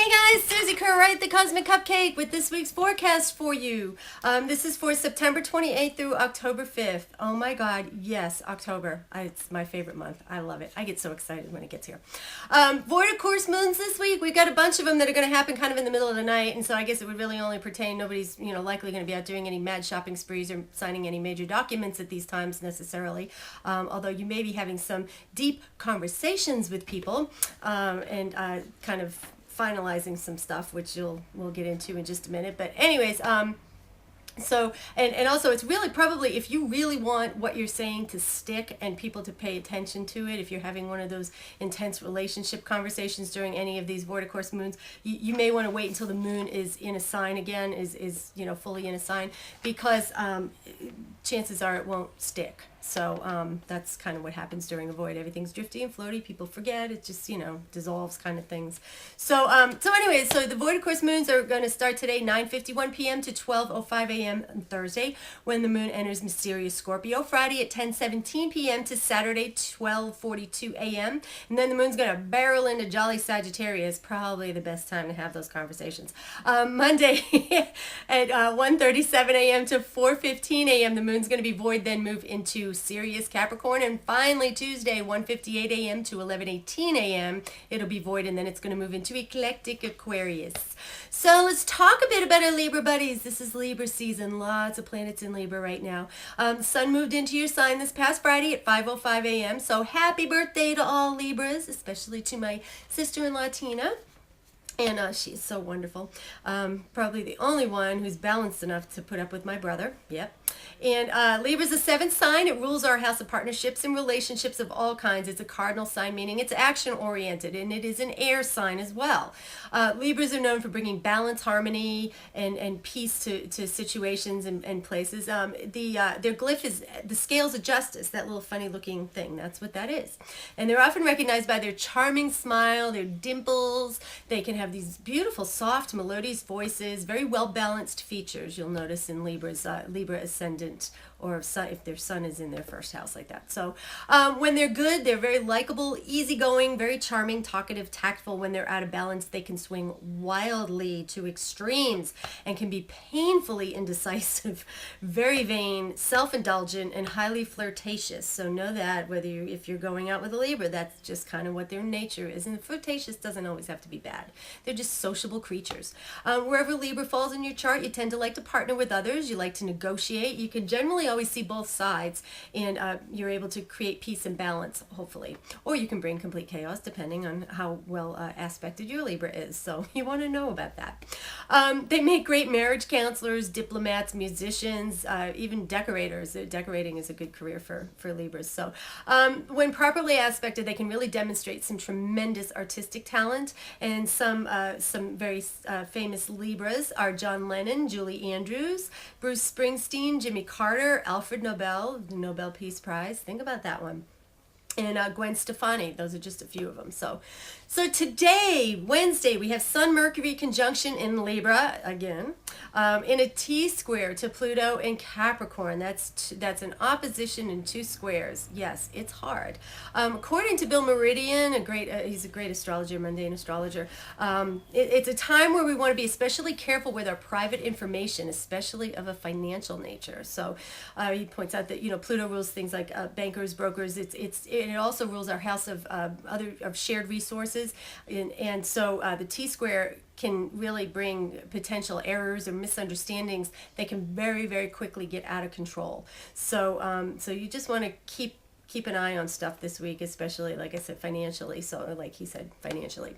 Hey guys, Susie Kerr-Wright, the Cosmic Cupcake, with this week's forecast for you. This is for September 28th through October 5th. Oh my God, yes, October. It's my favorite month. I love it. I get so excited when it gets here. Void of course moons this week. We've got a bunch of them that are going to happen kind of in the middle of the night, and so I guess it would really only pertain. Nobody's likely going to be out doing any mad shopping sprees or signing any major documents at these times necessarily. Although you may be having some deep conversations with people and kind of finalizing some stuff, which we'll get into in just a minute. But anyways, so and also it's really probably, if you really want what you're saying to stick and people to pay attention to it, if you're having one of those intense relationship conversations during any of these void of course moons, you may want to wait until the moon is in a sign again, is fully in a sign, because chances are it won't stick. So that's kind of what happens during a void. Everything's drifty and floaty. People forget. It just, dissolves kind of things. So anyways, so the void of course moons are going to start today, 9:51 p.m. to 12:05 a.m. on Thursday, when the moon enters mysterious Scorpio. Friday at 10:17 p.m. to Saturday, 12:42 a.m. And then the moon's going to barrel into jolly Sagittarius. Probably the best time to have those conversations. Monday at 1:37 a.m. to 4:15 a.m. the moon's going to be void, then move into Sirius Capricorn, and finally Tuesday 1:58 a.m. to 11:18 a.m. it'll be void, and then it's going to move into eclectic Aquarius. So let's talk a bit about our Libra buddies. This is Libra season. Lots of planets in Libra right now. Sun moved into your sign this past Friday at 5:05 a.m. So happy birthday to all Libras, especially to my sister-in-law Tina. And she's so wonderful. Probably the only one who's balanced enough to put up with my brother. Yep. And Libra's a seventh sign. It rules our house of partnerships and relationships of all kinds. It's a cardinal sign, meaning it's action-oriented, and it is an air sign as well. Libras are known for bringing balance, harmony, and peace to situations and places. Their glyph is the scales of justice, that little funny-looking thing. That's what that is. And they're often recognized by their charming smile, their dimples. They can have these beautiful, soft, melodious voices, very well-balanced features, you'll notice in Libra's Libra ascendant, or if their sun is in their first house like that. So when they're good, they're very likable, easygoing, very charming, talkative, tactful. When they're out of balance, they can swing wildly to extremes and can be painfully indecisive, very vain, self-indulgent, and highly flirtatious. So know that if you're going out with a Libra, that's just kind of what their nature is. And flirtatious doesn't always have to be bad. They're just sociable creatures. Wherever Libra falls in your chart, you tend to like to partner with others. You like to negotiate. You can generally always see both sides, and you're able to create peace and balance, hopefully. Or you can bring complete chaos, depending on how well aspected your Libra is. So you want to know about that. They make great marriage counselors, diplomats, musicians, even decorators. Decorating is a good career for Libras. So when properly aspected, they can really demonstrate some tremendous artistic talent. And some very famous Libras are John Lennon, Julie Andrews, Bruce Springsteen, Jimmy Carter, Alfred Nobel, the Nobel Peace Prize. Think about that one. And Gwen Stefani. Those are just a few of them. So today, Wednesday, we have Sun-Mercury conjunction in Libra again, in a T-square to Pluto in Capricorn. That's an opposition in two squares. Yes, it's hard. According to Bill Meridian, he's a great astrologer, mundane astrologer. It's a time where we want to be especially careful with our private information, especially of a financial nature. So he points out that Pluto rules things like bankers, brokers. It also rules our house of shared resources. And so the T-square can really bring potential errors or misunderstandings. They can very, very quickly get out of control. So you just want to keep an eye on stuff this week, especially, like I said, financially. So like he said, financially.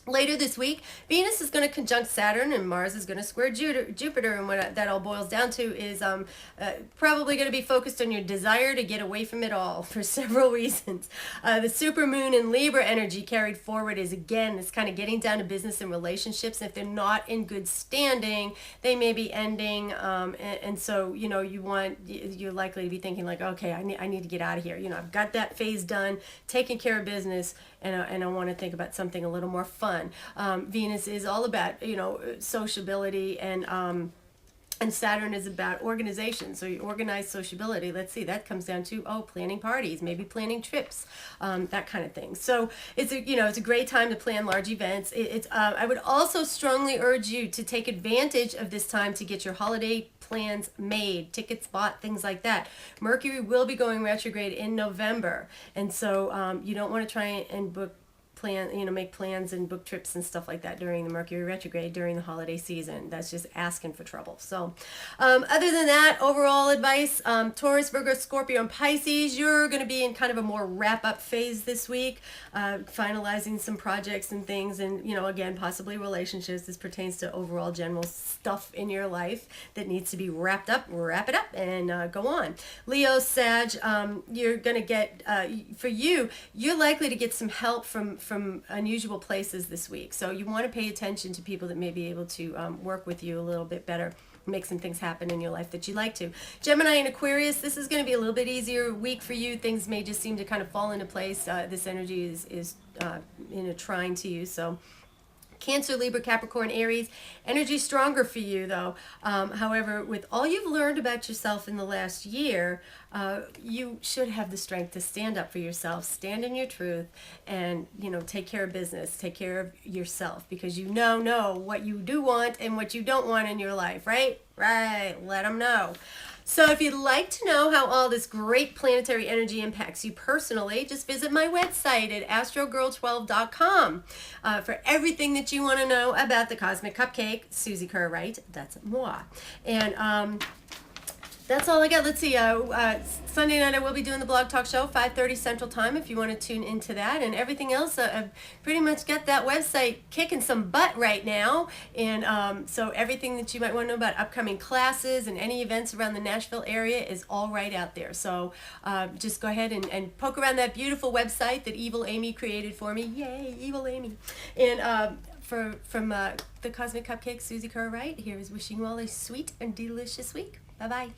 Later this week, Venus is going to conjunct Saturn, and Mars is going to square Jupiter, and what that all boils down to is probably going to be focused on your desire to get away from it all for several reasons. The supermoon in Libra energy carried forward is, again, it's kind of getting down to business and relationships. If they're not in good standing, they may be ending, and so you're likely to be thinking like, okay, I need to get out of here. I've got that phase done, taking care of business, and I want to think about something a little more fun. Venus is all about sociability and And Saturn is about organization, so you organize sociability. Let's see, that comes down to planning parties, maybe planning trips, that kind of thing. So it's a great time to plan large events. I would also strongly urge you to take advantage of this time to get your holiday plans made, tickets bought, things like that. Mercury will be going retrograde in November, and so you don't want to try and make plans and book trips and stuff like that during the Mercury retrograde during the holiday season. That's just asking for trouble. So other than that, overall advice, Taurus, Virgo, Scorpio, and Pisces, you're going to be in kind of a more wrap-up phase this week, finalizing some projects and things, and again, possibly relationships. This pertains to overall general stuff in your life that needs to be wrapped up. Wrap it up and go on. Leo, Sag, you're going to get, for you, you're likely to get some help from unusual places this week. So you want to pay attention to people that may be able to work with you a little bit better, make some things happen in your life that you like to. Gemini and Aquarius, this is going to be a little bit easier week for you. Things may just seem to kind of fall into place. This energy is trying to you. So Cancer, Libra, Capricorn, Aries, energy stronger for you though. However, with all you've learned about yourself in the last year, you should have the strength to stand up for yourself, stand in your truth, and take care of business, take care of yourself, because know what you do want and what you don't want in your life, right? Right, let them know. So if you'd like to know how all this great planetary energy impacts you personally, just visit my website at astrogirl12.com for everything that you want to know about the Cosmic Cupcake. Susie Kerr-Wright, that's moi. And that's all I got. Let's see. Sunday night I will be doing the Blog Talk Show, 5:30 Central Time, if you want to tune into that. And everything else, I've pretty much got that website kicking some butt right now. And so everything that you might want to know about upcoming classes and any events around the Nashville area is all right out there. So just go ahead and poke around that beautiful website that Evil Amy created for me. Yay, Evil Amy. And from the Cosmic Cupcake, Susie Kerr-Wright, here is wishing you all a sweet and delicious week. Bye-bye.